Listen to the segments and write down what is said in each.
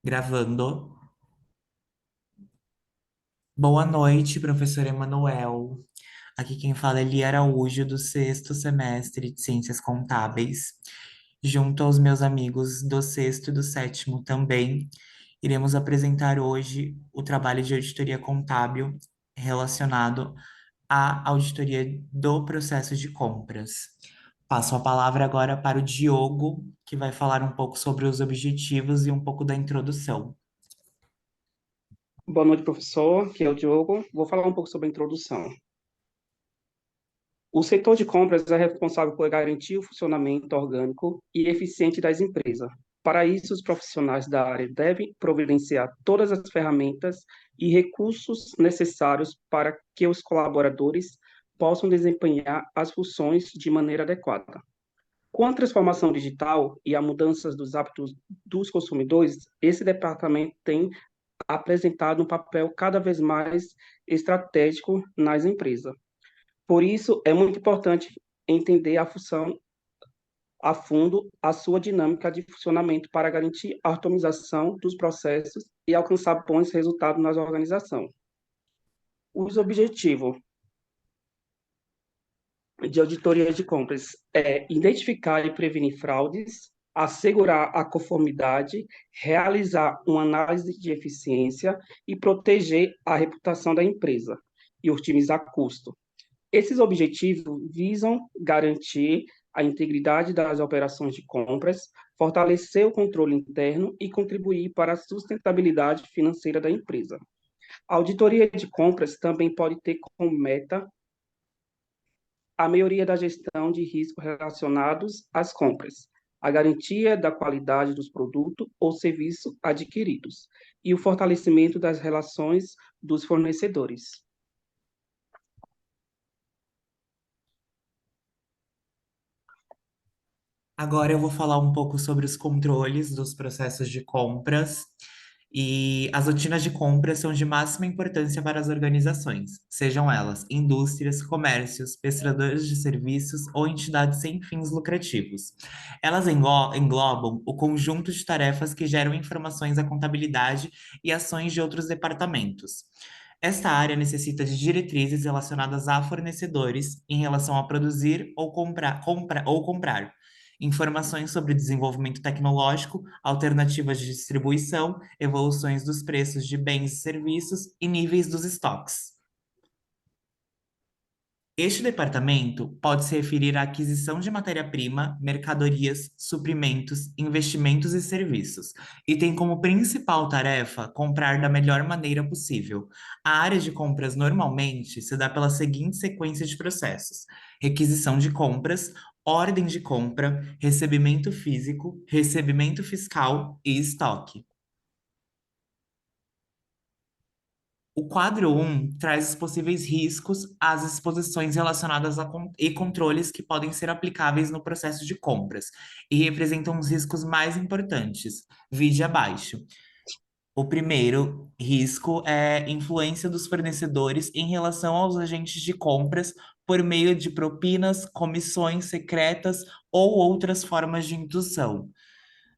Gravando. Boa noite, professor Emanuel. Aqui quem fala é Lia Araújo, do sexto semestre de Ciências Contábeis. Junto aos meus amigos do sexto e do sétimo também, iremos apresentar hoje o trabalho de auditoria contábil relacionado à auditoria do processo de compras. Passo a palavra agora para o Diogo, que vai falar um pouco sobre os objetivos e um pouco da introdução. Boa noite, professor. Aqui é o Diogo. Vou falar um pouco sobre a introdução. O setor de compras é responsável por garantir o funcionamento orgânico e eficiente das empresas. Para isso, os profissionais da área devem providenciar todas as ferramentas e recursos necessários para que os colaboradores possam desempenhar as funções de maneira adequada. Com a transformação digital e a mudanças dos hábitos dos consumidores, esse departamento tem apresentado um papel cada vez mais estratégico nas empresas. Por isso, é muito importante entender a função a fundo, a sua dinâmica de funcionamento para garantir a otimização dos processos e alcançar bons resultados nas organizações. Os objetivos de auditoria de compras é identificar e prevenir fraudes, assegurar a conformidade, realizar uma análise de eficiência e proteger a reputação da empresa e otimizar custo. Esses objetivos visam garantir a integridade das operações de compras, fortalecer o controle interno e contribuir para a sustentabilidade financeira da empresa. A auditoria de compras também pode ter como meta a melhoria da gestão de riscos relacionados às compras, a garantia da qualidade dos produtos ou serviços adquiridos e o fortalecimento das relações dos fornecedores. Agora eu vou falar um pouco sobre os controles dos processos de compras. E as rotinas de compras são de máxima importância para as organizações, sejam elas indústrias, comércios, prestadores de serviços ou entidades sem fins lucrativos. Elas englobam o conjunto de tarefas que geram informações à contabilidade e ações de outros departamentos. Esta área necessita de diretrizes relacionadas a fornecedores em relação a produzir ou comprar, informações sobre desenvolvimento tecnológico, alternativas de distribuição, evoluções dos preços de bens e serviços e níveis dos estoques. Este departamento pode se referir à aquisição de matéria-prima, mercadorias, suprimentos, investimentos e serviços, e tem como principal tarefa comprar da melhor maneira possível. A área de compras normalmente se dá pela seguinte sequência de processos: requisição de compras, ordem de compra, recebimento físico, recebimento fiscal e estoque. O quadro um traz os possíveis riscos, as exposições relacionadas e controles que podem ser aplicáveis no processo de compras e representam os riscos mais importantes. Vide abaixo. O primeiro risco é influência dos fornecedores em relação aos agentes de compras por meio de propinas, comissões secretas ou outras formas de indução.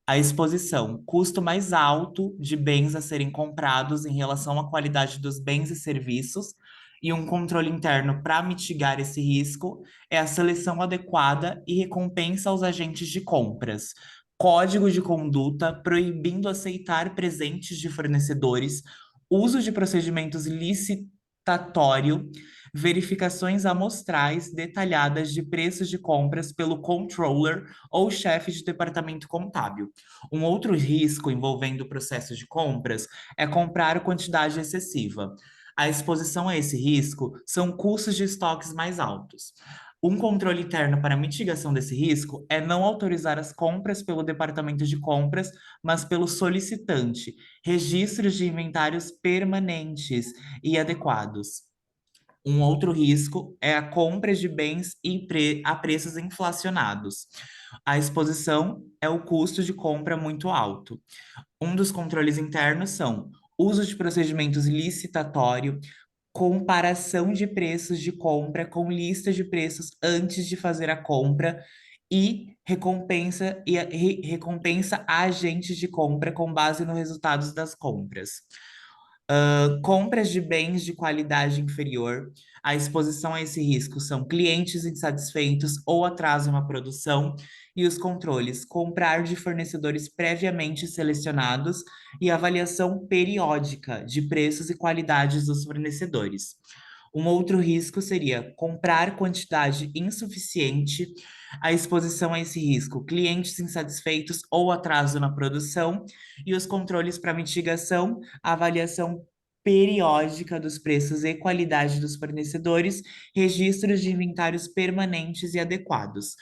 A exposição, custo mais alto de bens a serem comprados em relação à qualidade dos bens e serviços, e um controle interno para mitigar esse risco é a seleção adequada e recompensa aos agentes de compras. Código de conduta proibindo aceitar presentes de fornecedores, uso de procedimentos licitatório, verificações amostrais detalhadas de preços de compras pelo controller ou chefe de departamento contábil. Um outro risco envolvendo o processo de compras é comprar quantidade excessiva. A exposição a esse risco são custos de estoques mais altos. Um controle interno para mitigação desse risco é não autorizar as compras pelo departamento de compras, mas pelo solicitante, registros de inventários permanentes e adequados. Um outro risco é a compra de bens a preços inflacionados. A exposição é o custo de compra muito alto. Um dos controles internos são uso de procedimentos licitatório, comparação de preços de compra com listas de preços antes de fazer a compra recompensa a agentes de compra com base nos resultados das compras. Compras de bens de qualidade inferior. A exposição a esse risco são clientes insatisfeitos ou atraso na produção, e os controles: comprar de fornecedores previamente selecionados e avaliação periódica de preços e qualidades dos fornecedores. Um outro risco seria comprar quantidade insuficiente. A exposição a esse risco: clientes insatisfeitos ou atraso na produção, e os controles para mitigação: avaliação periódica dos preços e qualidade dos fornecedores, registros de inventários permanentes e adequados.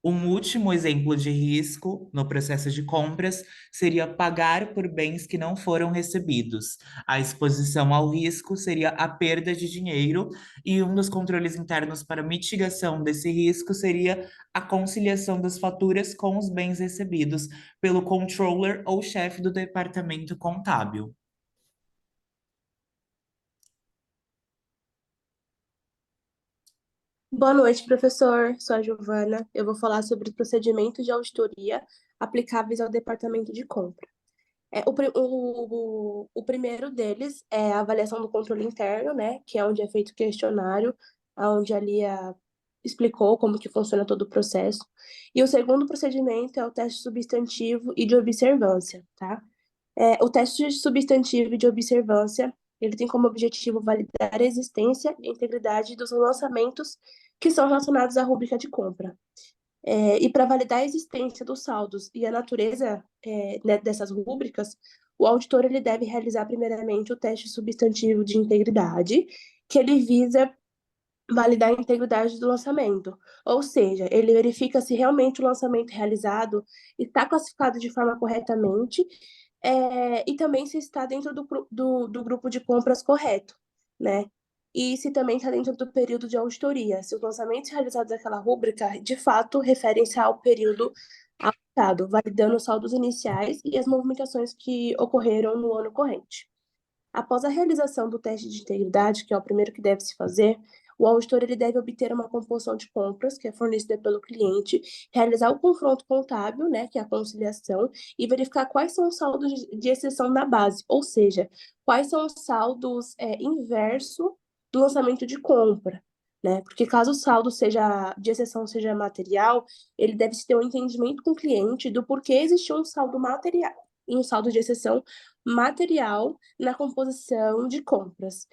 Um último exemplo de risco no processo de compras seria pagar por bens que não foram recebidos. A exposição ao risco seria a perda de dinheiro, e um dos controles internos para mitigação desse risco seria a conciliação das faturas com os bens recebidos pelo controller ou chefe do departamento contábil. Boa noite, professor. Sou a Giovana. Eu vou falar sobre os procedimentos de auditoria aplicáveis ao departamento de compra. O primeiro deles é a avaliação do controle interno, né, que é onde é feito o questionário, onde a Lia explicou como que funciona todo o processo. E o segundo procedimento é o teste substantivo e de observância, tá? O teste substantivo e de observância, ele tem como objetivo validar a existência e integridade dos lançamentos que são relacionados à rúbrica de compra. E para validar a existência dos saldos e a natureza né, dessas rúbricas, o auditor ele deve realizar primeiramente o teste substantivo de integridade, que ele visa validar a integridade do lançamento. Ou seja, ele verifica se realmente o lançamento realizado está classificado de forma corretamente, e também se está dentro do grupo de compras correto, né? E se também está dentro do período de auditoria, se os lançamentos realizados naquela rúbrica, de fato, referem-se ao período auditado, validando os saldos iniciais e as movimentações que ocorreram no ano corrente. Após a realização do teste de integridade, que é o primeiro que deve se fazer, o auditor ele deve obter uma composição de compras, que é fornecida pelo cliente, realizar o confronto contábil, né, que é a conciliação, e verificar quais são os saldos de exceção da base, ou seja, quais são os saldos inverso do lançamento de compra. Né? Porque caso o saldo seja de exceção seja material, ele deve ter um entendimento com o cliente do porquê existiu um saldo material e um saldo de exceção material na composição de compras.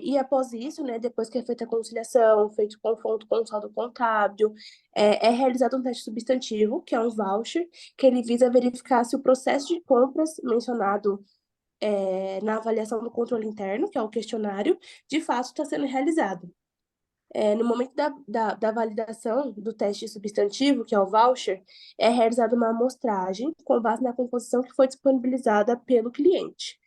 E após isso, né, depois que é feita a conciliação, feito o confronto com o saldo contábil, é realizado um teste substantivo, que é um voucher, que ele visa verificar se o processo de compras mencionado na avaliação do controle interno, que é o questionário, de fato está sendo realizado. No momento da validação do teste substantivo, que é o voucher, é realizada uma amostragem com base na composição que foi disponibilizada pelo cliente.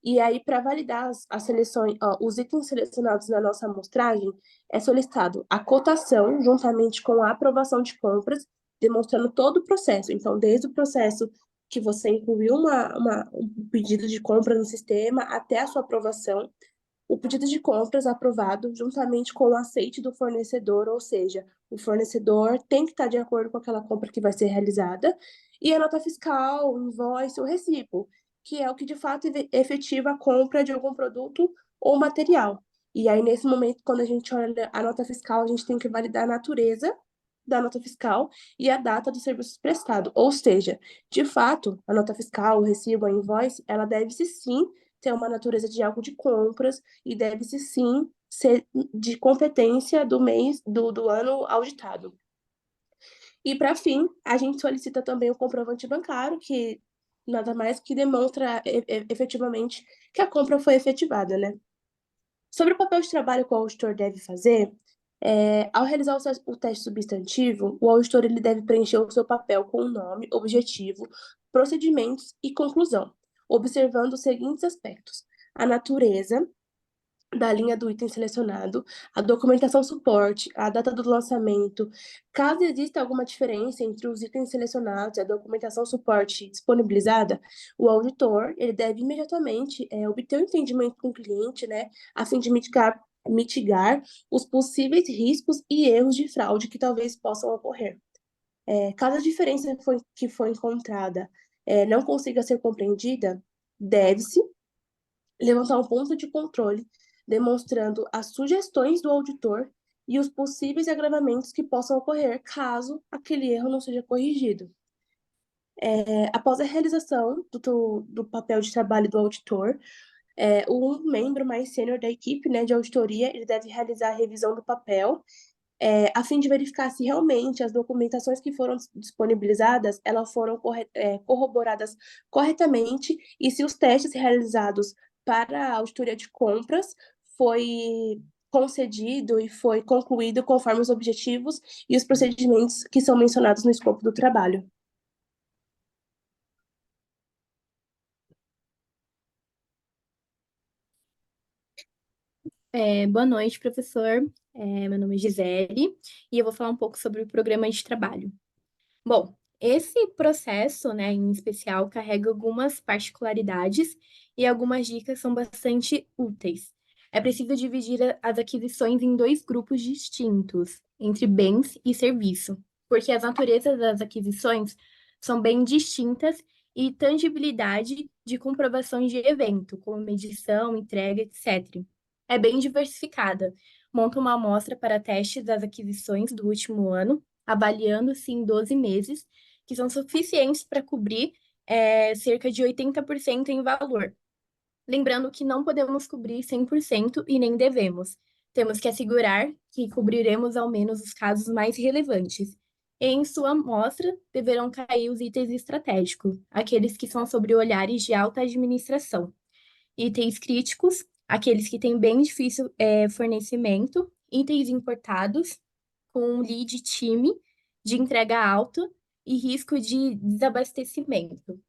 E aí, para validar as seleções, os itens selecionados na nossa amostragem, é solicitado a cotação, juntamente com a aprovação de compras, demonstrando todo o processo. Então, desde o processo que você incluiu um pedido de compra no sistema até a sua aprovação, o pedido de compras aprovado juntamente com o aceite do fornecedor, ou seja, o fornecedor tem que estar de acordo com aquela compra que vai ser realizada, e a nota fiscal, o invoice, o recibo, que é o que de fato efetiva a compra de algum produto ou material. E aí, nesse momento, quando a gente olha a nota fiscal, a gente tem que validar a natureza da nota fiscal e a data do serviço prestado. Ou seja, de fato, a nota fiscal, o recibo, a invoice, ela deve-se sim ter uma natureza de algo de compras e deve-se sim ser de competência do mês do ano auditado. E para fim, a gente solicita também o comprovante bancário, que nada mais que demonstra efetivamente que a compra foi efetivada, né? Sobre o papel de trabalho que o auditor deve fazer, ao realizar o teste substantivo, o auditor ele deve preencher o seu papel com o nome, objetivo, procedimentos e conclusão, observando os seguintes aspectos: a natureza da linha do item selecionado, a documentação suporte, a data do lançamento. Caso exista alguma diferença entre os itens selecionados e a documentação suporte disponibilizada, o auditor ele deve imediatamente obter o entendimento com o cliente, né, a fim de mitigar os possíveis riscos e erros de fraude que talvez possam ocorrer. Caso a diferença que foi encontrada não consiga ser compreendida, deve-se levantar um ponto de controle demonstrando as sugestões do auditor e os possíveis agravamentos que possam ocorrer caso aquele erro não seja corrigido. Após a realização do papel de trabalho do auditor, um membro mais sênior da equipe, né, de auditoria, ele deve realizar a revisão do papel, a fim de verificar se realmente as documentações que foram disponibilizadas, elas foram corroboradas corretamente e se os testes realizados para a auditoria de compras foi concedido e foi concluído conforme os objetivos e os procedimentos que são mencionados no escopo do trabalho. Boa noite, professor. Meu nome é Gisele e eu vou falar um pouco sobre o programa de trabalho. Bom, esse processo, né, em especial, carrega algumas particularidades e algumas dicas são bastante úteis. É preciso dividir as aquisições em dois grupos distintos, entre bens e serviço, porque as naturezas das aquisições são bem distintas e tangibilidade de comprovações de evento, como medição, entrega, etc. É bem diversificada. Monta uma amostra para testes das aquisições do último ano, avaliando-se em 12 meses, que são suficientes para cobrir cerca de 80% em valor. Lembrando que não podemos cobrir 100% e nem devemos. Temos que assegurar que cobriremos ao menos os casos mais relevantes. Em sua amostra, deverão cair os itens estratégicos, aqueles que são sobre olhares de alta administração. Itens críticos, aqueles que têm bem difícil fornecimento, itens importados, com lead time de entrega alta e risco de desabastecimento.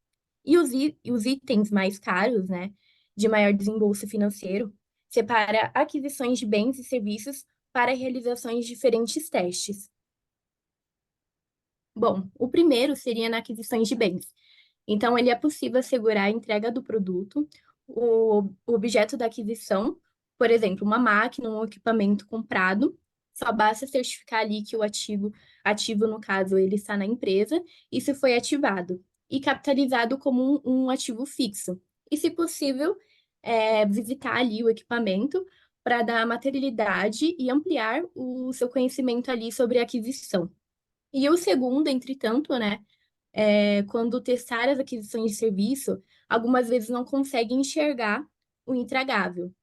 E os itens mais caros, né, de maior desembolso financeiro, separa aquisições de bens e serviços para realizações de diferentes testes. Bom, o primeiro seria na aquisições de bens. Então, ele é possível assegurar a entrega do produto, o objeto da aquisição, por exemplo, uma máquina, um equipamento comprado, só basta certificar ali que o ativo no caso, ele está na empresa, e se foi ativado, e capitalizado como um ativo fixo. E, se possível, visitar ali o equipamento para dar materialidade e ampliar o seu conhecimento ali sobre a aquisição. E o segundo, entretanto, né, quando testar as aquisições de serviço, algumas vezes não conseguem enxergar o intragável,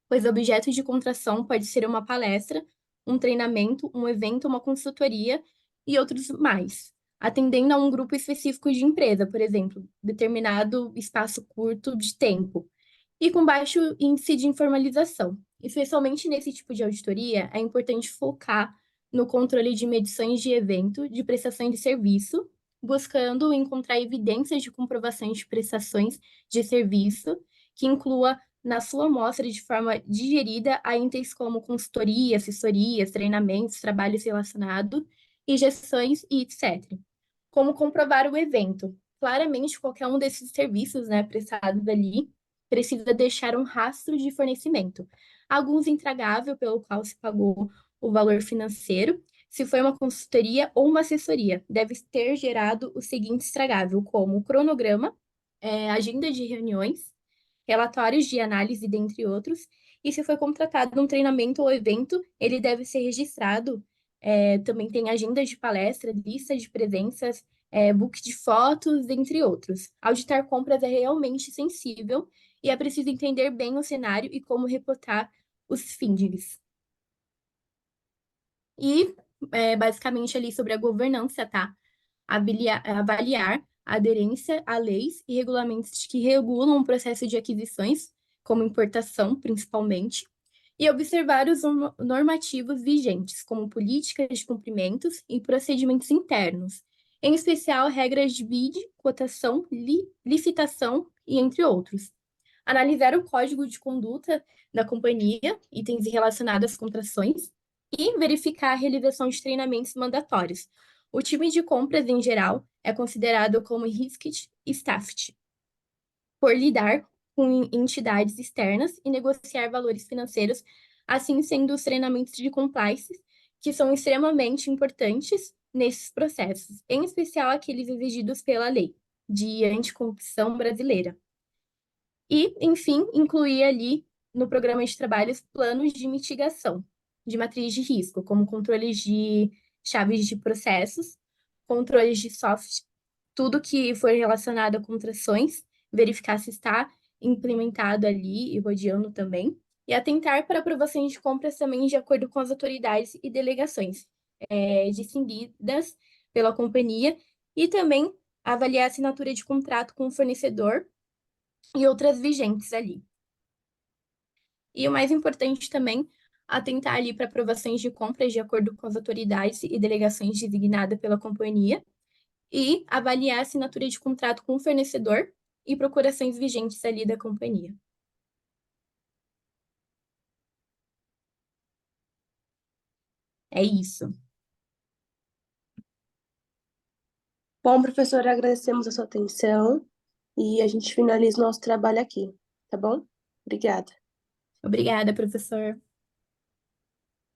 pois objeto de contração pode ser uma palestra, um treinamento, um evento, uma consultoria e outros mais, atendendo a um grupo específico de empresa, por exemplo, determinado espaço curto de tempo, e com baixo índice de informalização. Especialmente nesse tipo de auditoria, é importante focar no controle de medições de evento, de prestação de serviço, buscando encontrar evidências de comprovações de prestações de serviço que inclua na sua amostra de forma digerida a itens como consultoria, assessorias, treinamentos, trabalhos relacionados e gestões e etc. Como comprovar o evento? Claramente, qualquer um desses serviços, né, prestados ali precisa deixar um rastro de fornecimento. Alguns intragável, pelo qual se pagou o valor financeiro. Se foi uma consultoria ou uma assessoria, deve ter gerado o seguinte estragável, como cronograma, agenda de reuniões, relatórios de análise, dentre outros. E se foi contratado um treinamento ou evento, ele deve ser registrado. Também tem agenda de palestra, lista de presenças, book de fotos, entre outros. Auditar compras é realmente sensível e é preciso entender bem o cenário e como reportar os findings. E, basicamente, ali sobre a governança, tá? Avaliar a aderência a leis e regulamentos que regulam o processo de aquisições, como importação, principalmente, e observar os normativos vigentes, como políticas de cumprimentos e procedimentos internos, em especial regras de bid, cotação, licitação e entre outros. Analisar o código de conduta da companhia, itens relacionados às contrações, e verificar a realização de treinamentos mandatórios. O time de compras, em geral, é considerado como risked staffed, por lidar com entidades externas e negociar valores financeiros, assim sendo os treinamentos de compliance, que são extremamente importantes nesses processos, em especial aqueles exigidos pela lei de anticorrupção brasileira. E, enfim, incluir ali no programa de trabalhos planos de mitigação de matriz de risco, como controles de chaves de processos, controles de software, tudo que for relacionado a contrações, verificar se está implementado ali e rodeando também, e atentar para aprovações de compras também de acordo com as autoridades e delegações distinguidas pela companhia, e também avaliar a assinatura de contrato com o fornecedor e outras vigentes ali. E o mais importante também, atentar ali para aprovações de compras de acordo com as autoridades e delegações designadas pela companhia e avaliar a assinatura de contrato com o fornecedor e procurações vigentes ali da companhia. É isso. Bom, professora, agradecemos a sua atenção e a gente finaliza o nosso trabalho aqui, tá bom? Obrigada. Obrigada, professor.